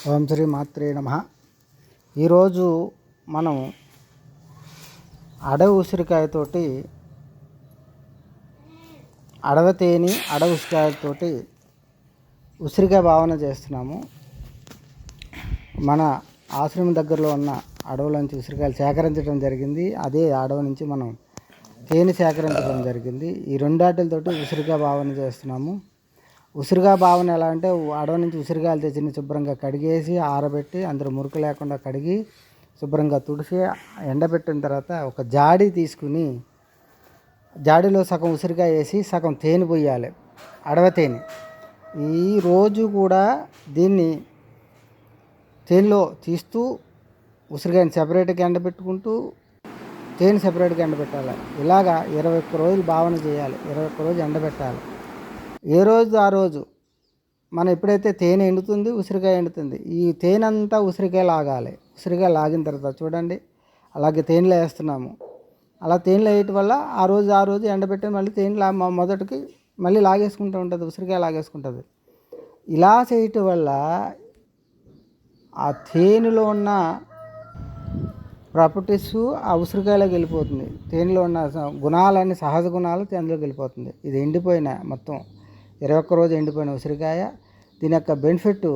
ఓం శ్రీ మాత్రే నమః. ఈరోజు మనం అడవి ఉసిరికాయతోటి అడవి తేనె అడవి ఉసిరికాయతోటి ఉసిరికాయ భావన చేస్తున్నాము. మన ఆశ్రమం దగ్గరలో ఉన్న అడవుల నుంచి ఉసిరికాయలు సేకరించడం జరిగింది. అదే అడవి నుంచి మనం తేనె సేకరించడం జరిగింది. ఈ రెండాటితోటి ఉసిరికాయ భావన చేస్తున్నాము. ఉసిరికాయ భావన ఎలా అంటే, అడవి నుంచి ఉసిరికాయలు తెచ్చి శుభ్రంగా కడిగేసి ఆరబెట్టి అందులో మురికి లేకుండా కడిగి శుభ్రంగా తుడిసి ఎండబెట్టిన తర్వాత ఒక జాడీ తీసుకుని జాడీలో సగం ఉసిరికాయ వేసి సగం తేనె పోయాలి, అడవి తేనె. ఈ రోజు కూడా దీన్ని తేనెలో తీస్తూ ఉసిరికాయని సెపరేట్గా ఎండబెట్టుకుంటూ తేనె సెపరేట్గా ఎండబెట్టాలి. ఇలాగా 21 రోజులు భావన చేయాలి. 21 రోజు ఎండబెట్టాలి. ఏ రోజు ఆ రోజు మనం ఎప్పుడైతే తేనె ఎండుతుంది, ఉసిరికాయ ఎండుతుంది, ఈ తేనె అంతా ఉసిరికాయ లాగాలి. ఉసిరికాయ లాగిన తర్వాత చూడండి, అలాగే తేనెలో వేస్తున్నాము. అలా తేనెలో వేయటం వల్ల ఆ రోజు ఎండబెట్టి మళ్ళీ తేనె మొదటికి మళ్ళీ లాగేసుకుంటూ ఉంటుంది, ఉసిరికాయ లాగేసుకుంటుంది. ఇలా చేయటం వల్ల ఆ తేనెలో ఉన్న ప్రాపర్టీస్ ఆ ఉసిరికాయలోకి వెళ్ళిపోతుంది. తేనెలో ఉన్న గుణాలన్నీ, సహజ గుణాలు అందులోకి వెళ్ళిపోతుంది. ఇది ఎండిపోయిన మొత్తం 21 రోజు ఎండిపోయిన ఉసిరికాయ. దీని యొక్క బెనిఫిట్